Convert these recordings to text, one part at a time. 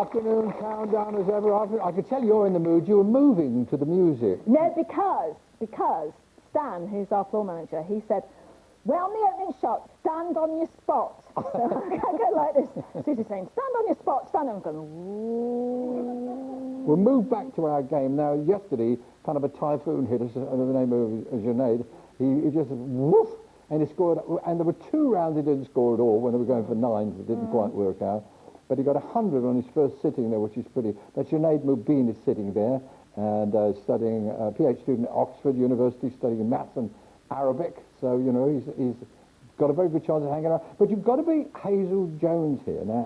afternoon countdown as ever. I could tell you're in the mood. You were moving to the music. No, because Stan, who's our floor manager, he said, well, on the opening shot, stand on your spot. So I go like this. Susie's saying, stand on your spot, stand on. I'm going, ooh. We'll move back to our game now. Yesterday, kind of a typhoon hit us under the name of Junaid. He just woof, and he scored. And there were 2 rounds he didn't score at all when they were going for 9s. It didn't quite work out. But he got 100 on his first sitting there, which is pretty. That's Junaid Mubin is sitting there and studying, a PhD student at Oxford University, studying maths and Arabic. So, you know, he's got a very good chance of hanging around. But you've got to be Hazel Jones here. Now,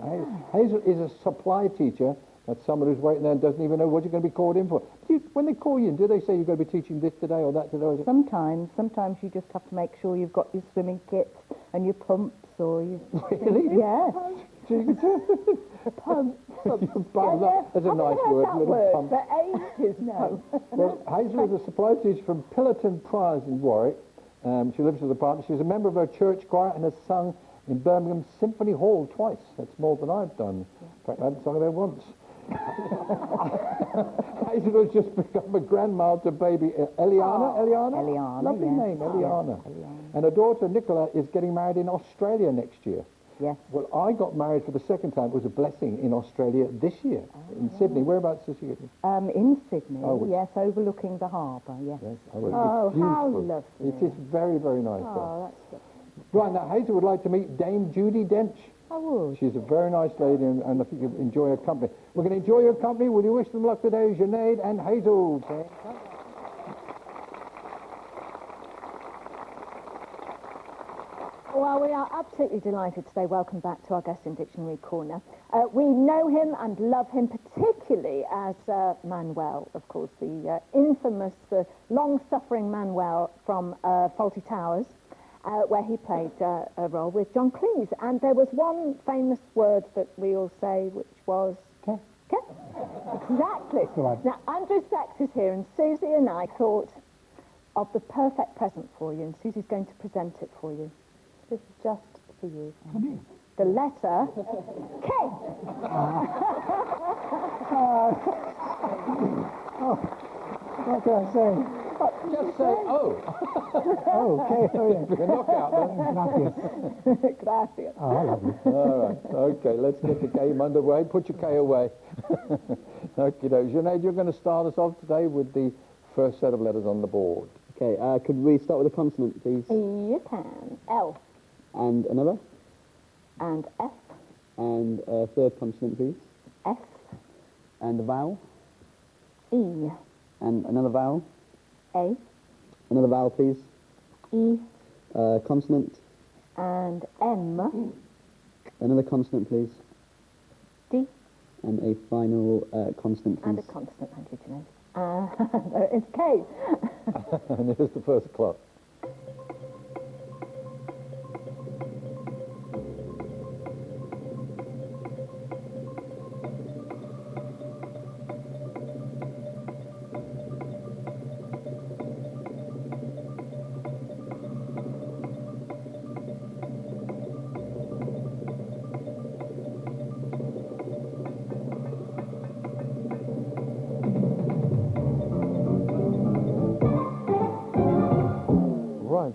Hazel is a supply teacher. That's someone who's waiting there and doesn't even know what you're going to be called in for. When they call you in, do they say you're going to be teaching this today or that today? Sometimes you just have to make sure you've got your swimming kit and your pumps or your... Really? Yes. Pump. That's a nice word. That word pump. For ages, no. Well, Hazel is a supply teacher from Pillerton Priors in Warwick. She lives with a partner. She's a member of her church choir and has sung in Birmingham Symphony Hall twice. That's more than I've done. In fact, I haven't sung there once. Hazel has just become a grandma to baby Eliana. Eliana, Lovely yes. name, Eliana. Eliana. And her daughter Nicola is getting married in Australia next year. Yes. Well, I got married for the second time. It was a blessing in Australia this year, in Sydney. Whereabouts is she getting? In Sydney, Oh, yes, overlooking the harbour, yes. Yes. Oh, it's how beautiful. lovely. It is very, very nice. Oh, that's lovely. Right, now Hazel would like to meet Dame Judy Dench. I would. She's a very nice lady, and I think you'll enjoy her company. We're going to enjoy your company. Will you wish them luck today, Junaid and Hazel? Well, we are absolutely delighted to say welcome back to our guest in Dictionary Corner. We know him and love him particularly as Manuel, of course, the infamous, the long-suffering Manuel from Fawlty Towers, where he played a role with John Cleese. And there was one famous word that we all say, which was... Okay. Exactly. Right. Now, Andrew Sachs is here, and Susie and I thought of the perfect present for you, and Susie's going to present it for you. This is just for you. The letter K. What can I say? Just say, oh. Okay, oh yeah. A knockout then. Gracias. Oh, lovely. All right, okay, let's get the game underway. Put your K away. Okay, Junaid, you're going to start us off today with the first set of letters on the board. Okay, could we start with a consonant, please? You can. L. And another? And F. And a third consonant, please? F. And a vowel? E. And another vowel? A. Another vowel, please? E. Consonant? And M. Another consonant, please? D. And a final consonant, please? And a consonant, thank you, Junaid. It's K. And here's the first clock.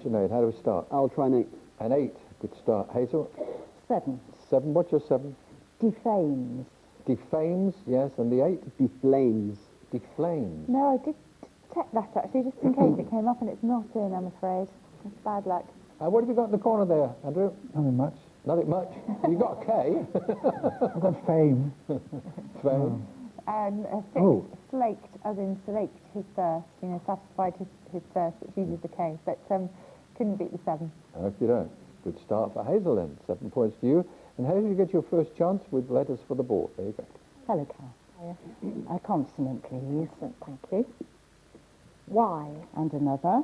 Junaid, how do we start? I'll try an 8. An 8. Good start. Hazel? 7. 7. What's your 7? Defames. Defames, yes. And the 8? Deflames. Deflames. No, I did check that actually, just in case it came up, and it's not in, I'm afraid. It's bad luck. What have you got in the corner there, Andrew? Nothing much. Nothing much. You got a K. I've got fame. Fame. Slaked, as in slaked his thirst, satisfied his thirst, which uses the K, but couldn't beat the 7. Okay, don't. Good start for Hazel then. 7 points to you. And Hazel, you get your first chance with letters for the board. There you go. Hello, Cal. A consonant, please. Thank you. Y. And another.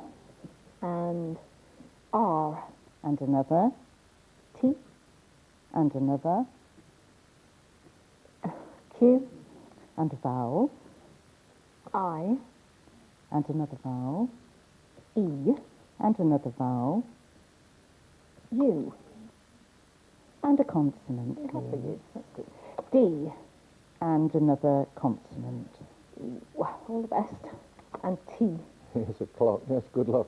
And R. And another. T. And another. Q. And a vowel. I. And another vowel. E. And another vowel. U. And a consonant, A couple of please. U's, that's good. D. And another consonant. Well, all the best. And T. Here's a clock. Yes, good luck.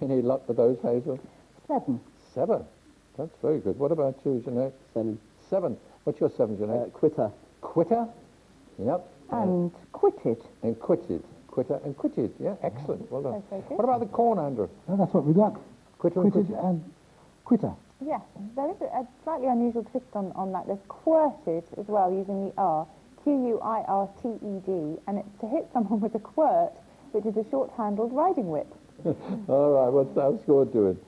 Any luck with those, Hazel? 7. 7. That's very good. What about you, Jeanette? 7. 7. What's your 7, Jeanette? Quitter. Quitter? Yep. And quitted. And quitted. Quitter and quitted. Yeah, excellent. Well done. That's very good. What about the corn, Andrew? Oh, that's what we got. Quitter and Quitted quitted. and quitter. Yes, there is a slightly unusual twist on that. There's quirted as well, using the R, Quirted, and it's to hit someone with a quirt, which is a short-handled riding whip. All right, what's that score doing?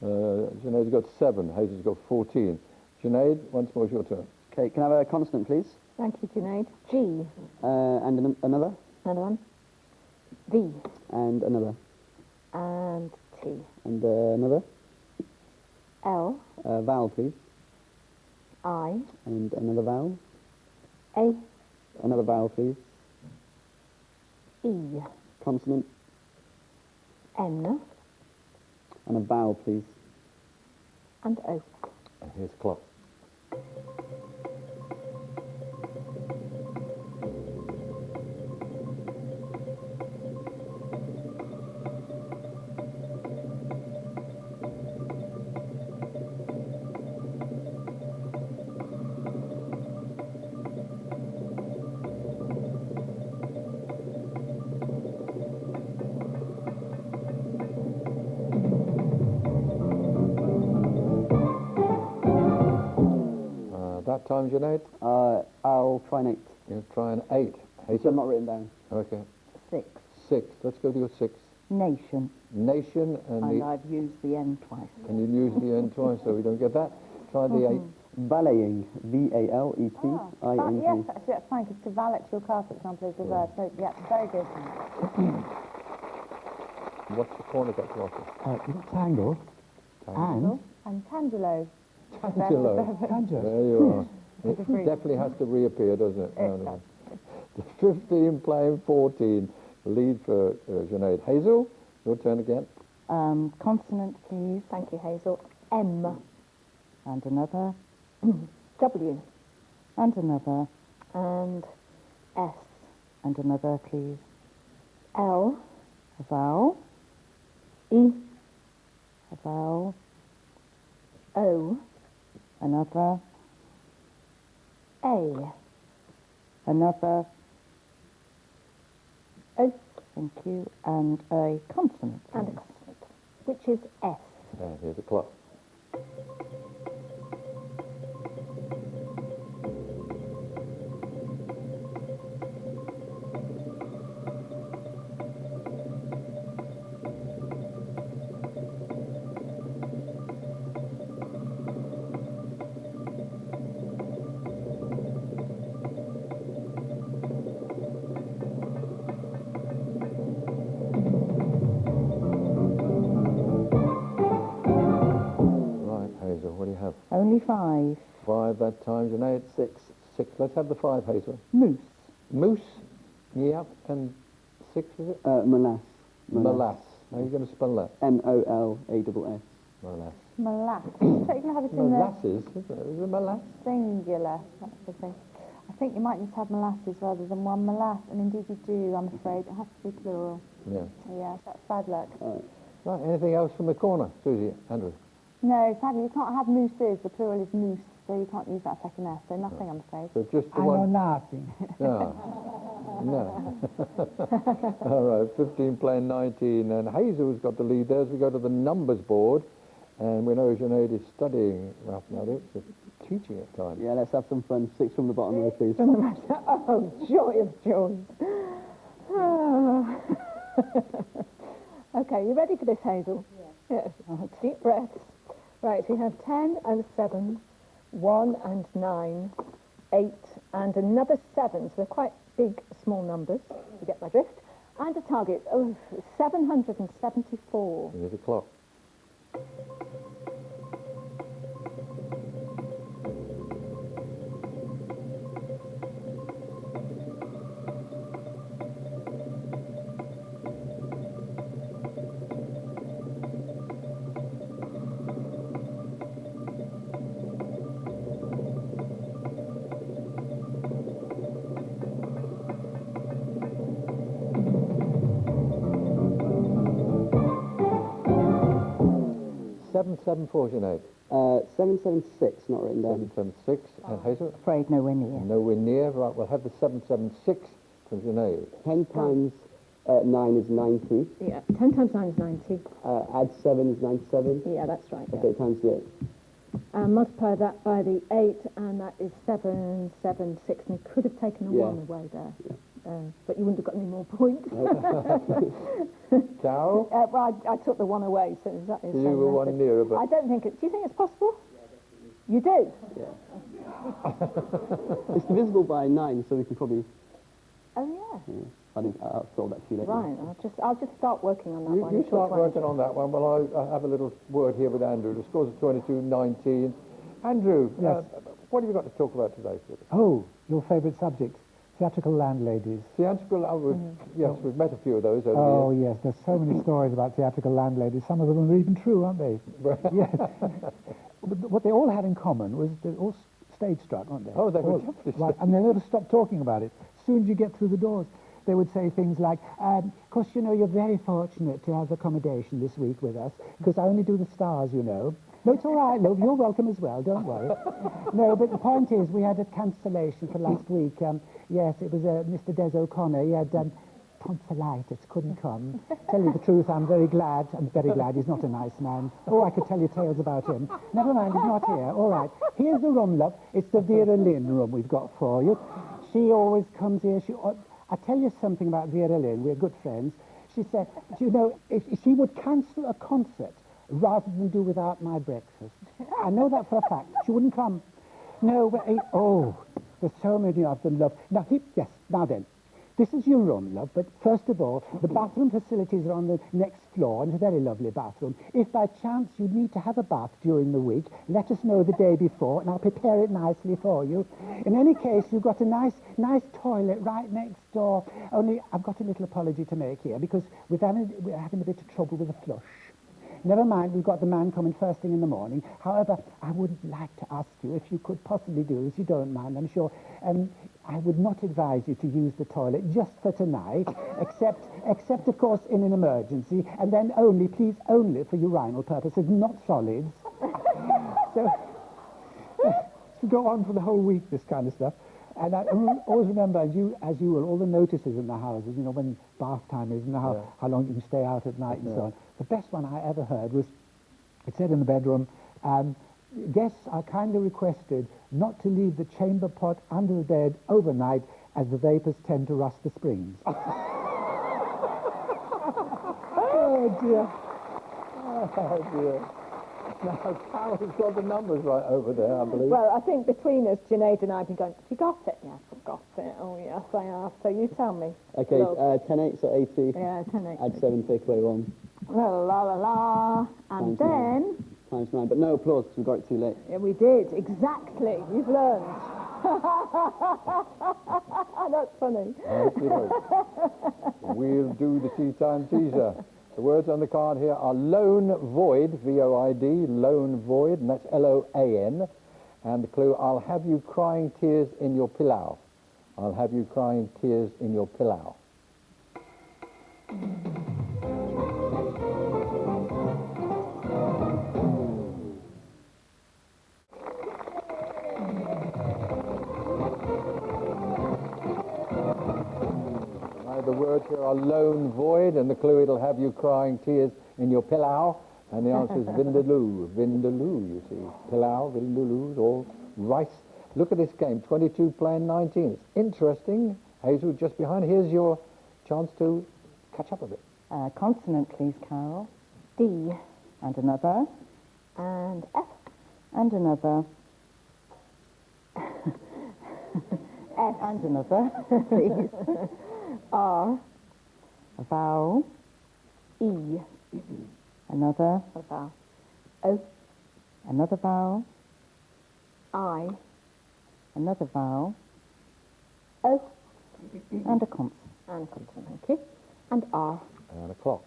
Junaid's got 7. Hazel's got 14. Junaid, once more, it's your turn. Okay, can I have a consonant, please? Thank you, Junaid. G. And another? Another one. V. And another? And T. And another? L. Vowel, please. I. And another vowel? A. Another vowel, please. E. Consonant? N. And a vowel, please. And O. And here's the clock. That time, Junaid? I'll try an 8. You'll try an 8. Which I've Hazel? not written down. Okay. 6. 6. Let's go to your 6. Nation. Nation and And the... I've used the N twice. And you use the N twice, so we don't get that. Try the 8. Valeting. V-A-L-E-T-I-N-G. Yes, actually, that's fine, because to valet your car, for example, is the verb. So, yeah, very good. What's the corner got to offer? We got tangle and And Tangelo. Tangelo. tangent. There you are. It's a It fruit. definitely has to reappear, doesn't it? It No. The 15 playing 14. Lead for Junaid. Hazel, your turn again. Consonant, please. Thank you, Hazel. M. And another. W. And another. And S. And another, please. L. A vowel. E. A vowel. O. Another. A. Another. O. Thank you. And a consonant, And a please. consonant, which is S. And here's the clock. Right, Hazel, what do you have? Only 5. 5 that time, Junaid. 6. 6. Let's have the 5, Hazel. Moose. Moose. Yep. And 6, is it? Molass. Molass. How are you going to spell that? M-O-L-A-S-S. Molass. Molasses. So you can have it in the Molasses? Is it molass? singular. That's the thing. I think you might just have molasses rather than one molass, and indeed you do, I'm afraid. It has to be plural. Yeah. Yeah, that's bad luck. Right, anything else from the corner? Susie, Andrew? No, sadly, you can't have mooses. The plural is moose, so you can't use that second S. So nothing, I'm afraid. So just the I know one? nothing. No. No. All right, 15 playing 19, and Hazel's got the lead there as we go to the numbers board. And we know Junaid is studying mathematics, teaching at times. Yeah, let's have some fun. 6 from the bottom row, please. Oh, joy of joys. Okay, you ready for this, Hazel? Yes. Deep breaths. Right, we have 10 and 7, 1 and 9, 8 and another 7, so they're quite big, small numbers, you get my drift, and a target of 774. Here's the clock. Seven, 748. 776, not written down. 776. And Hazel? Afraid nowhere near. Nowhere near. Right, we'll have the 776 from Sinead. 10 times 9 is 90. Yeah, 10 times 9 is 90. Add 7 is 97. Yeah, that's right. Yeah. Okay, times the 8. Multiply that by the 8, and that is 776. And you could have taken a Yeah. 1 away there. But you wouldn't have got any more points. Carol? Well, I took the 1 away, so exactly the You same were one method. nearer, but I don't think it... Do you think it's possible? You do? It's divisible by 9, so we can probably... Oh, yeah. I think I'll solve that for you later. Right, I'll just start working on that one. you It's start one. working on that one. Well, I have a little word here with Andrew. The scores are 22-19. Andrew, Yes. what have you got to talk about today for us? Oh, your favourite subject, theatrical landladies. Theatrical, yes, we've met a few of those over Oh, yes, there's so many stories about theatrical landladies. Some of them are even true, aren't they? Yes. But what they all had in common was they're all stage struck, aren't they? Oh, they were All- definitely right, and they never stopped talking about it. As soon as you get through the doors, they would say things like, of course, you know, you're very fortunate to have accommodation this week with us, because I only do the stars, you know. No, it's all right, love, you're welcome as well, don't worry. No, but the point is, we had a cancellation for last week. Yes, it was Mr. Des O'Connor. He had tonsillitis, couldn't come. Tell you the truth, I'm very glad he's not a nice man. Oh, I could tell you tales about him. Never mind, he's not here. All right, here's the room, love. It's the Vera Lynn room we've got for you. She always comes here. I tell you something about Vera Lynn. We're good friends. She said, you know, if she would cancel a concert rather than do without my breakfast. I know that for a fact. She wouldn't come. No, but, there's so many of them, love. Now, now then. This is your room, love, but first of all, the bathroom facilities are on the next floor, and it's a very lovely bathroom. If by chance you need to have a bath during the week, let us know the day before, and I'll prepare it nicely for you. In any case, you've got a nice toilet right next door. Only, I've got a little apology to make here, because we're having a bit of trouble with a flush. Never mind, we've got the man coming first thing in the morning. However, I would like to ask you if you could possibly do this, you don't mind, I'm sure. I would not advise you to use the toilet just for tonight, except of course in an emergency, and then please only for urinal purposes, not solids. So go on for the whole week, this kind of stuff. And I always remember, as you were, all the notices in the houses, you know, when bath time is and how long you can stay out at night and so on. The best one I ever heard was, it said in the bedroom, guests are kindly requested not to leave the chamber pot under the bed overnight, as the vapours tend to rust the springs. Oh, dear. Oh, dear. Now, Carol's got the numbers right over there, I believe. Well, I think between us, Junaid and I have been going, have you got it? Yeah, I've got it. Oh, yes, I have. So you tell me. Okay, Love. 10 8, so 80. Yeah, 10 8. Add 7, take away 1. La la la la. And Times then... Times 9. But no applause, because we got it too late. Yeah, we did. Exactly. You've learned. That's funny. We'll do the tea time teaser. The words on the card here are lone void, V-O-I-D, lone void, and that's L-O-A-N. And the clue, I'll have you crying tears in your pillow. I'll have you crying tears in your pillow. The words here are lone void, and the clue, it'll have you crying tears in your pillow. And the answer is Vindaloo. Vindaloo, you see. Pillow, Vindaloo, all rice. Look at this game, 22 playing 19. It's interesting. Hazel, just behind. Here's your chance to catch up a bit. Consonant, please, Carol. D. And another. And F. And another. S. And another, please. R. A vowel. E. Another. A vowel. O. Another vowel. I. Another vowel. O. And a consonant. And consonant, thank you. And R. And a clock.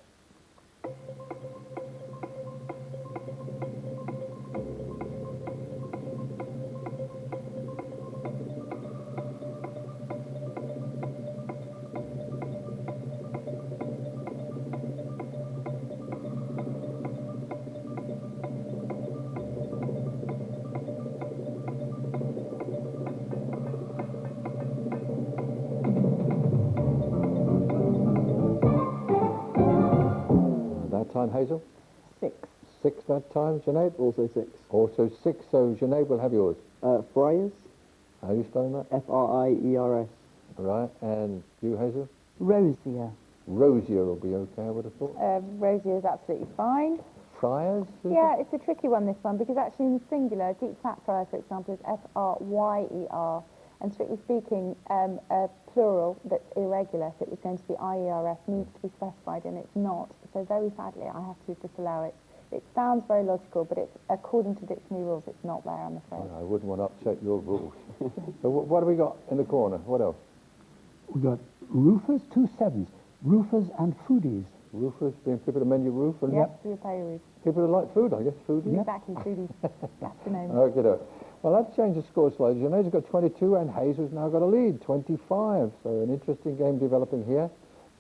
That time, Hazel? 6. 6 that time, Sinead? Also 6. Also 6, so Sinead will have yours. Friars. How are you spelling that? Friers. Right, and you, Hazel? Rosier. Rosier will be okay, I would have thought. Rosier is absolutely fine. Friars? is Yeah, it's a tricky one, this one, because actually in the singular, deep fat fryer, for example, is Fryer. And strictly speaking, a plural that's irregular, if it was going to be IERF, needs to be specified, and it's not. So very sadly, I have to disallow it. It sounds very logical, but it's according to dictionary rules, it's not there, I'm afraid. I wouldn't want to upset your rules. So what have we got in the corner? What else? We got roofers, 2 7s. Roofers and foodies. Roofers, being people that mend your roof, and Yes, you pay your roof. people that like food, I guess, foodies. Exactly, foodies. Gastronomy. Okay, well, that changes the score slightly. Sinead's got 22 and Hazel's now got a lead, 25. So an interesting game developing here.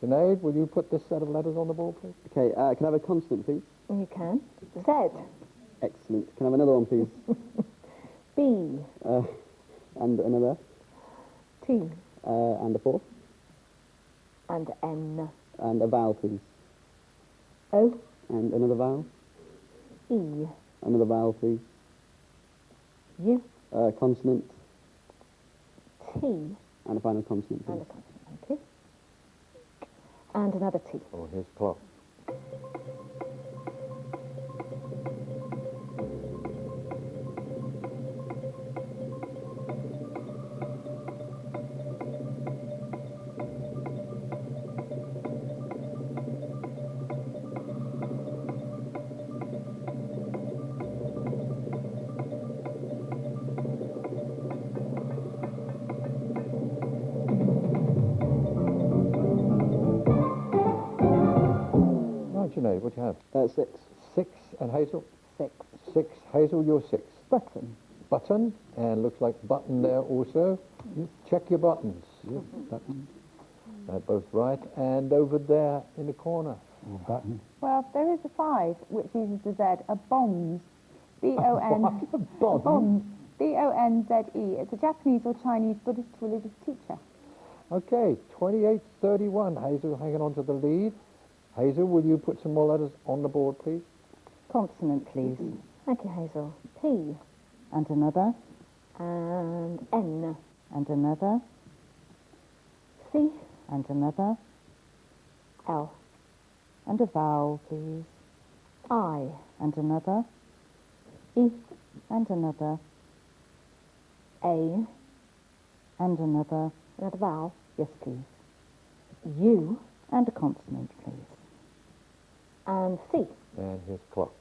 Sinead, will you put this set of letters on the board, please? Okay, can I have a consonant, please? You can. Z. Excellent. Can I have another one, please? B. And another? T. And a fourth? And N. And a vowel, please. O. And another vowel? E. Another vowel, please. U. Consonant? T. And a final consonant, And please. a consonant, thank you. And another T. Oh, here's clock. Right, Sinead, what do you have? 6. 6 and Hazel? 6. 6. Hazel, you're 6. Button. Button, and looks like button there also. Check your buttons. Button. Both right. And over there in the corner. Or button. Well, there is a 5, which uses the Z, a bonds. B-O-N. Bonds. B-O-N-Z-E. It's a Japanese or Chinese Buddhist religious teacher. Okay, 28-31. Hazel hanging on to the lead. Hazel, will you put some more letters on the board, please? Consonant, please. Thank you, Hazel. P. And another. And N. And another. C. And another. L. And a vowel, please. I. And another. E. And another. A. And another. Another vowel. Yes, please. U. And a consonant, please. And C. And here's clock.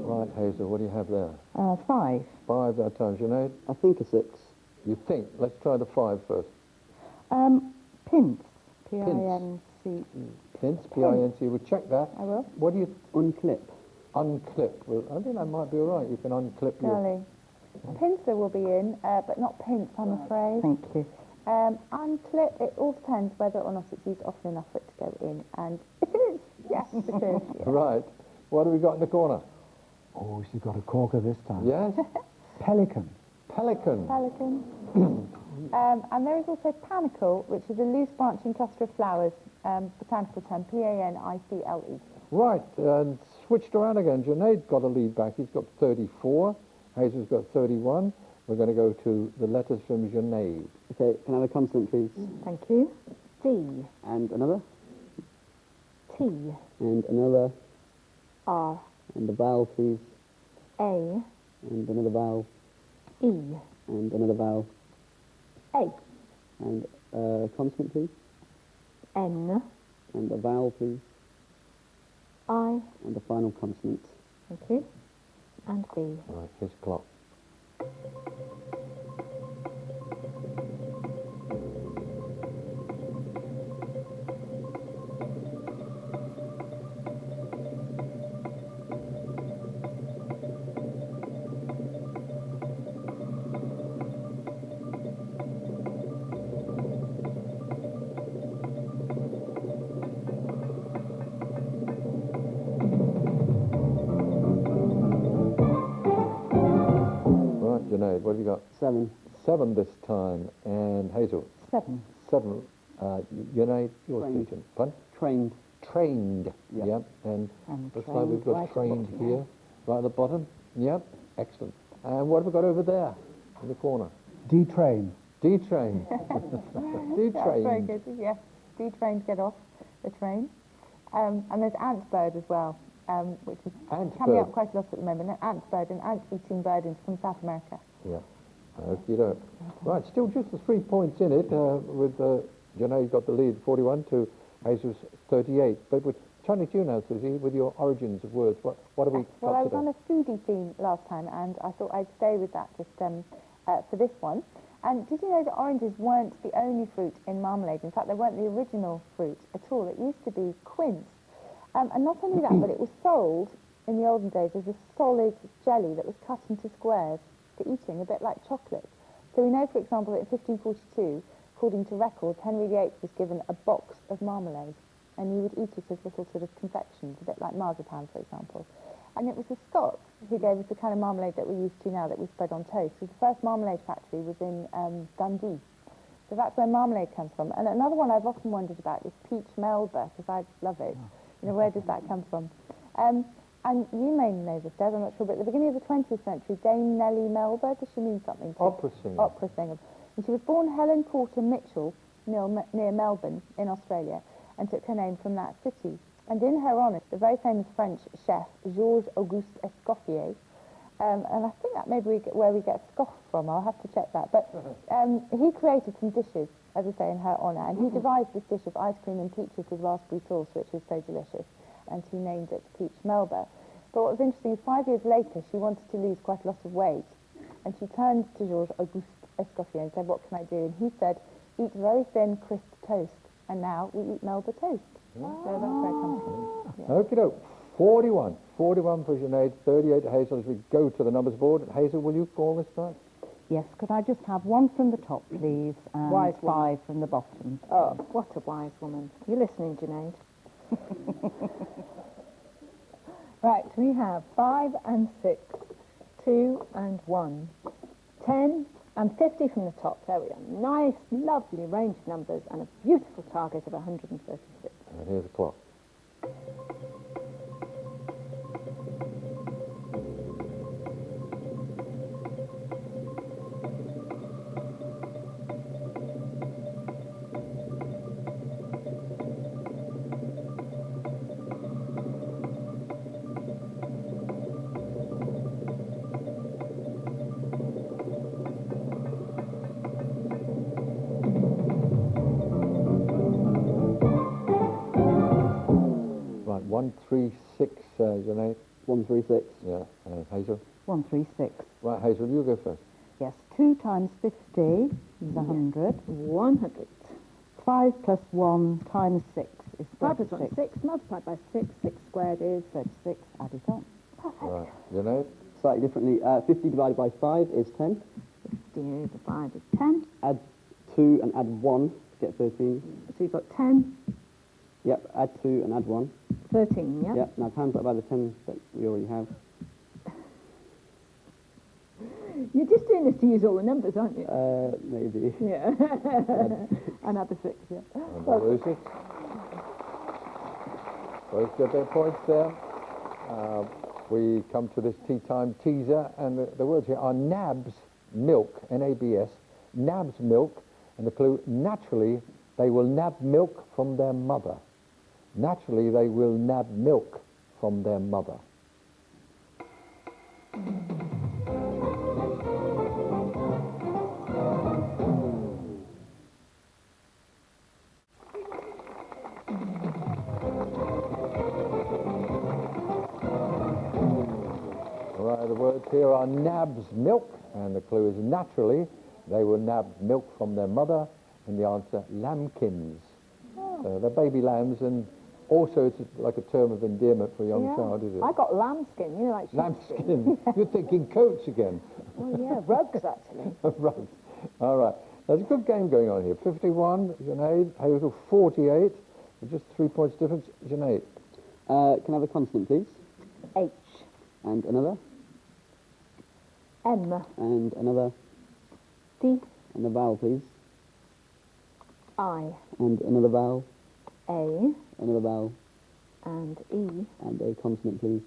Right, Hazel, what do you have there? 5. 5 that time, Sinead? I think a 6. You think? Let's try the 5 first. Pince. P-I-N-C-E. Pince, P-I-N-C. We'll check that. I will. What do you Unclip. unclip? Well, I think that might be all right. You can unclip your... Golly. Pincer will be in, but not pince, I'm afraid. Thank you. Unclip, it all depends whether or not it's used often enough for it to go in. And it is. Yes, it is. Yeah. Right. What have we got in the corner? Oh, she's got a corker this time. Yes? Pelican. Pelican. Pelican. And there is also panicle, which is a loose branching cluster of flowers, botanical term, P-A-N-I-C-L-E. Right, and switched around again. Junaid got a lead back. He's got 34. Hazel's got 31. We're going to go to the letters from Junaid. Okay, can I have a consonant, please? Thank you. D, And another? T, And another? R, And a vowel, please. A, And another vowel. E, And another vowel. A, And a consonant, please. N, And a vowel, please. I, And a final consonant. thank you, and B. Right, here's the clock. Right, Junaid, what have you got? 7. 7 this time. And Hazel? 7. 7. Junaid, yours, Trained. teacher. Pardon? Trained. Trained. Yeah. Yep. And And looks like we've got right at the trained bottom, here, right at the bottom. Yep. Excellent. And what have we got over there in the corner? Detrain. D-train. That's very D-train. good, yes. D-train to get off the train. And there's ant bird as well, which is Ant coming bird. up quite a lot at the moment. An ant bird, an ant-eating bird from South America. Yeah. Okie doke. Right, still just the 3 points in it, with Junaid got the lead, 41 to Hazel's 38. But we're turning to you now, Susie, with your origins of words. What have we Well, got I was today? on a foodie theme last time, and I thought I'd stay with that just for this one. And did you know that oranges weren't the only fruit in marmalade? In fact, they weren't the original fruit at all. It used to be quince. And not only that, but it was sold in the olden days as a solid jelly that was cut into squares for eating, a bit like chocolate. So we know, for example, that in 1542, according to records, Henry VIII was given a box of marmalade, and you would eat it as little sort of confections, a bit like marzipan, for example. And it was the Scots who gave us the kind of marmalade that we're used to now, that we spread on toast. So the first marmalade factory was in Dundee. So that's where marmalade comes from. And another one I've often wondered about is peach melba, because I love it. You know, where does that come from? And you may know this, Des, I'm not sure, but at the beginning of the 20th century, Dame Nellie Melba, does she mean something to you? Opera singer. Opera singer. And she was born Helen Porter Mitchell near Melbourne in Australia, and took her name from that city. And in her honour, the very famous French chef, Georges Auguste Escoffier, and I think that may be where we get scoff from, I'll have to check that, but he created some dishes, as I say, in her honour, and he devised this dish of ice cream and peaches with raspberry sauce, which was so delicious, and he named it Peach Melba. But what was interesting is 5 years later, she wanted to lose quite a lot of weight, and she turned to Georges Auguste Escoffier and said, what can I do? And he said, eat very thin, crisp toast, and now we eat Melba toast. So that's where it comes from. Okie doke. 41. 41 for Junaid, 38 to Hazel as we go to the numbers board. Hazel, will you call this time? Yes, could I just have 1 from the top, please, and Wise 5 woman. from the bottom? Oh, what a wise woman. You listening, Junaid? Right, we have 5 and 6, 2 and 1, 10 and 50 from the top. There we are. Nice, lovely range of numbers and a beautiful target of 136. And here's the clock. Right, 136, Junaid. 136. Yeah, Hazel. 136. Right, Hazel, you go first. Yes, 2 times 50 is 100. 100. 5 plus 1 times 6 is 5 plus 36. 1, 6 multiplied by 6. 6 squared is 36, add it on. Right, Junaid. Slightly differently, 50 divided by 5 is 10. 50 over 5 is 10. Add 2 and add 1 to get 13. So you've got 10, Yep, add 2 and add 1. 13, yeah? Yep, now times that by the 10 that we already have. You're just doing doing this to use all the numbers, aren't you? Maybe. Yeah. And add the 6, yeah. And the losers. Both get their points there. We come to this tea time teaser, and the words here are nabs milk, N-A-B-S, nabs milk, and the clue, naturally, they will nab milk from their mother. Naturally, they will nab milk from their mother. Right, the words here are nabs milk, and the clue is naturally, they will nab milk from their mother, and the answer, lambkins. They're baby lambs, and also it's like a term of endearment for a young child, is it? I got lambskin, you know, like Lambskin. You're thinking coats again. Oh, yeah, rugs, actually. Right. All right. There's a good game going on here. 51, Sinead. Hazel, 48. With just 3 points difference. Sinead. Can I have a consonant, please? H. And another? M. And another? D. And a vowel, please. I. And another vowel? A. Another vowel? And E. And a consonant, please.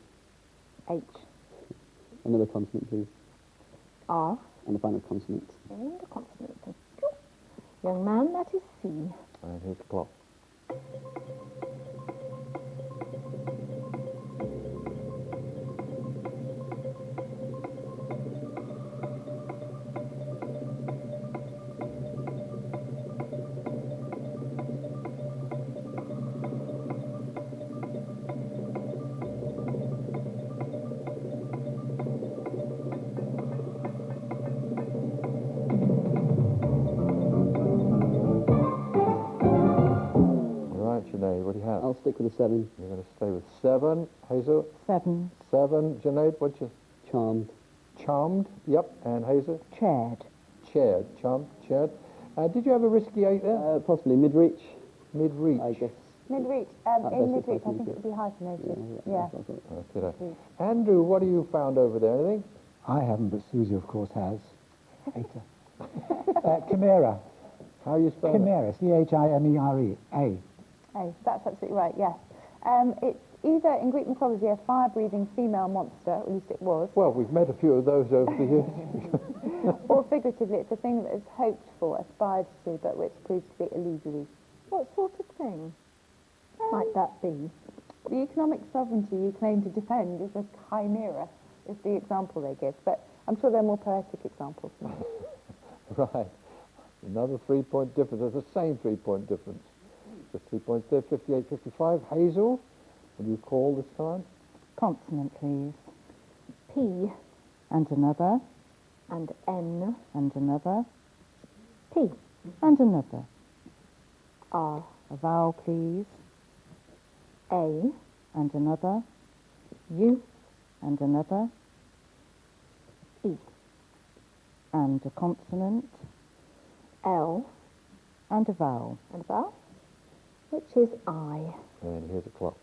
H. Another consonant, please. R. And a final consonant. And a consonant. Thank you. Young man, that is C. And here's the clock. Sinead, what do you have? I'll stick with a 7. You're going to stay with 7. Hazel? 7. 7. Sinead, what's your... Charmed. Charmed? Yep. And Hazel? Chaired. Chaired. Charmed. Chaired. Did you have a risky 8 there? Possibly mid-reach, Mid-reach. I guess. Mid-reach, best in it's mid-reach, I possible think to- it would be hyphenated. Yeah, Yeah. that's what I thought. Okay. Andrew, what have you found over there? Anything? I haven't, but Susie, of course, has. Hater. Chimera. How are you spelling it? Chimera. C-H-I-M-E-R-E. A. Oh, that's absolutely right, yes. It's either, in Greek mythology, a fire-breathing female monster, or at least it was, Well, we've met a few of those over the years. or figuratively, it's a thing that is hoped for, aspired to, but which proves to be illusory. What sort of thing might that be? The economic sovereignty you claim to defend is a chimera, is the example they give, but I'm sure there are more poetic examples. Right. Another 3-point difference. It's the same 3-point difference. Just 3 points there. 58, 55. Hazel, what do you call this time? Consonant, please. P. And another. And N. And another. P. And another. R. A vowel, please. A. And another. U. And another. E. And a consonant. L. And a vowel. And vowel, which is I. And here's the clock.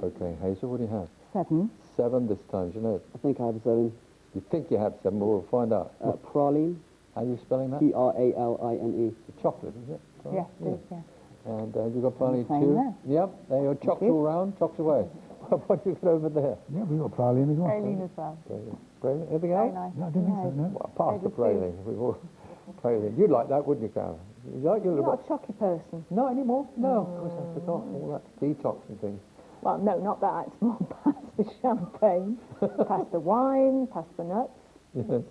Okay, Hazel, what do you have? 7. 7 this time, Sinead. I think I have a 7. You think you have 7, but we'll find out. Praline. How are you spelling that? P-R-A-L-I-N-E. The chocolate, is it? Yes, it is, yeah. And you've got praline Same too? there. Yep, there you go. Chocks you. all round, chocks away. What do you got over there? Yeah, we got praline as well. Praline as well. Praline. Anything Very else? nice. No, I don't think so, no. Well, past the Maybe two. praline. We've all praline. You'd like that, wouldn't you, Karen? You like your You're little not a chocky person. Not anymore. No, of course I forgot all that detox and things. Well, no, not that. It's more past the champagne, past the wine, past the nuts. Yes.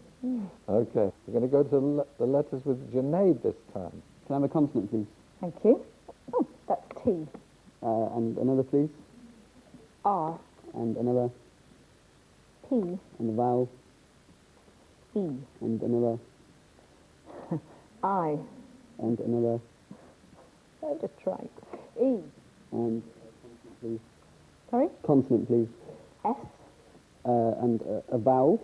Okay, we're going to go to the letters with Sinead this time. Can I have a consonant, please? Thank you. Oh, that's T. And another, please? R. And another? P. And a vowel? E. And another. I. And another. Just try. E. And please. Sorry? Consonant, please. S. And a vowel.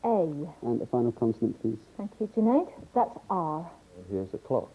A. And a final consonant, please. Thank you, Junaid. That's R. Here's the clock.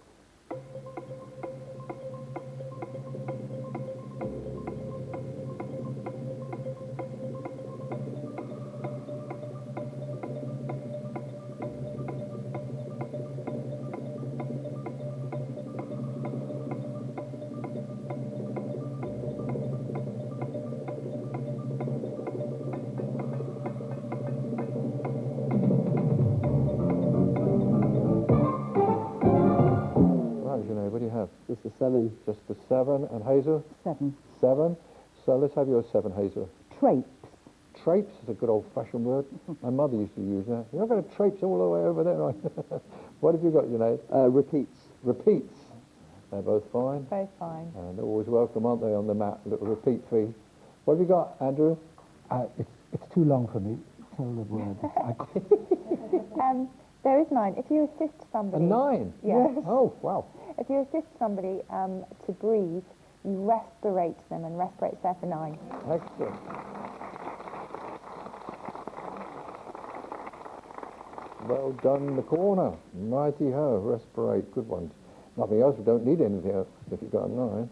Right, Junaid, what do you have? Just a 7. Just the 7. And Hazel? 7. 7. So let's have your 7, Hazel. Traipse. Traipse is a good old-fashioned word. My mother used to use that. You're not going to traipse all the way over there, right? What have you got, Junaid? Repeats. Repeats. They're both fine. Both fine. And they're always welcome, aren't they, on the mat? A little repeat fee. What have you got, Andrew? It's too long for me. Tell the word. There is 9. If you assist A somebody... 9? Yes. Oh, wow. If you assist somebody to breathe, you respirate them, and respirate's there for 9. Excellent. Well done in the corner. Mighty ho. Respirate. Good ones. Nothing else. We don't need anything else if you've got a 9.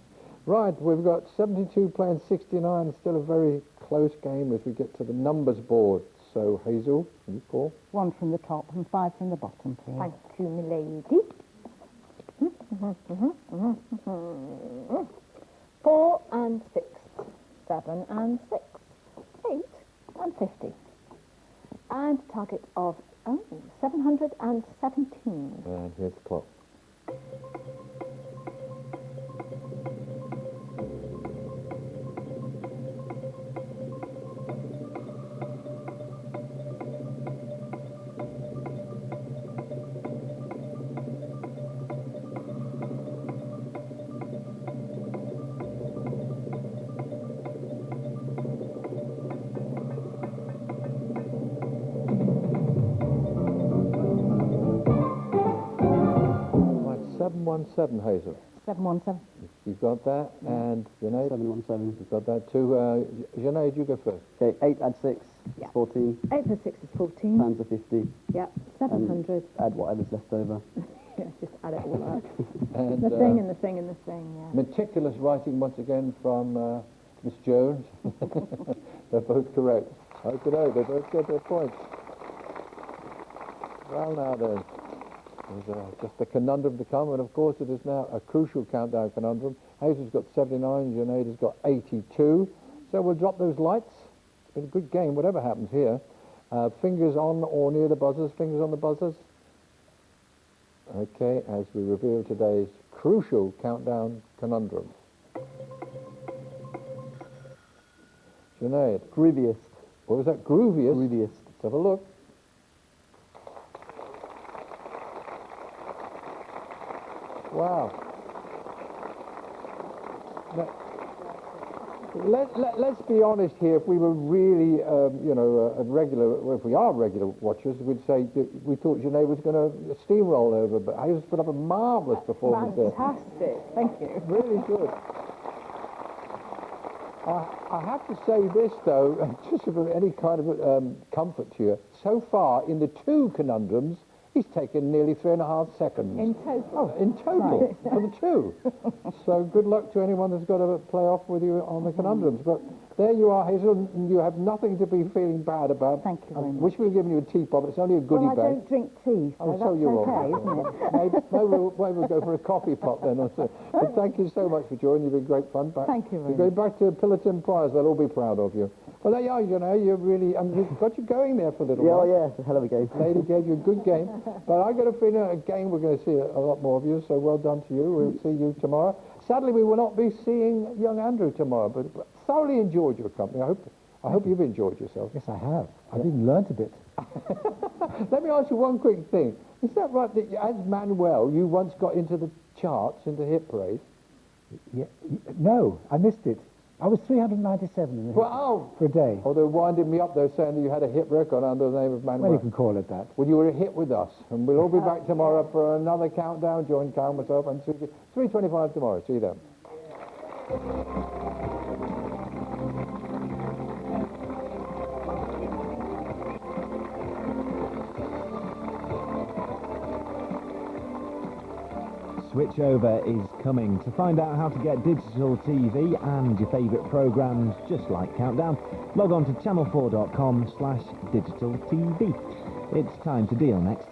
Right, we've got 72 playing 69. Still a very close game as we get to the numbers board. So, Hazel, can you call? 1 from the top and 5 from the bottom, please. Thank you, milady. 4 and 6. 7 and 6. 8 and 50. And a target of 717. And here's the clock. Right, 717, Hazel. 717. You've got that, and Junaid? 717. You've got that too. Junaid, you go first. Okay, 8 add 6. Yeah. 14. 8 plus 6 is 14. Times a 50. Yep, 700. Add whatever's left over. Yeah, just add it all up. And The thing and the thing and the thing, yeah. meticulous writing once again from Miss Jones. They're both correct. Okay, they both get their points. Well, now then, there's just a conundrum to come, and of course it is now a crucial countdown conundrum. Hazel's got 79, Junaid has got 82. So we'll drop those lights. It's been a good game, whatever happens here. Fingers on or near the buzzers, fingers on the buzzers. Okay, as we reveal today's crucial countdown conundrum. Junaid, Grooviest. what was that? Grooviest? Grooviest. Let's have a look. Wow. Now, let's be honest here. If we were really, if we are regular watchers, we'd say that we thought Junaid was going to steamroll over, but Hazel's put up a marvellous performance there. Fantastic. Thank you. Really good. I have to say this, though, just for any kind of comfort to you, so far in the 2 conundrums, he's taken nearly 3.5 seconds. In total. Oh, in total, for the 2. So good luck to anyone that's got to play off with you on the conundrums. But there you are, Hazel, and you have nothing to be feeling bad about. Thank you I very much. wish we'd given you a teapot, but it's only a goodie Well, I bag. don't drink tea, so Oh, that's so you're okay, wrong. isn't it? Maybe we'll go for a coffee pot then. Or so. But thank you so much for joining. You've been great fun. Thank you very You're going back to Pillerton Prize. They'll all be proud of you. Well, there you are. You're really. You've got you going there for a little while. Yeah, it's a hell of a game. Lady gave you a good game. But I got a feeling again we're going to see a lot more of you. So well done to you. We'll see you tomorrow. Sadly, we will not be seeing young Andrew tomorrow. But thoroughly enjoyed your company. I hope you've enjoyed yourself. Yes, I have. I've even learnt a bit. Let me ask you one quick thing. Is that right that as Manuel, you once got into the charts, into Hit Parade? Yeah, no, I missed it. I was 397 in the hit Wow! for a day. Oh, they were winding me up there saying that you had a hit record under the name of Manuel. Well, you can call it that. Well, you were a hit with us, and we'll all be back tomorrow for another countdown. Join Carl, myself, and Susie. 3:25 tomorrow. See you then. Switchover is coming. To find out how to get digital TV and your favourite programmes just like Countdown, log on to channel4.com/digital TV. It's Time to Deal next.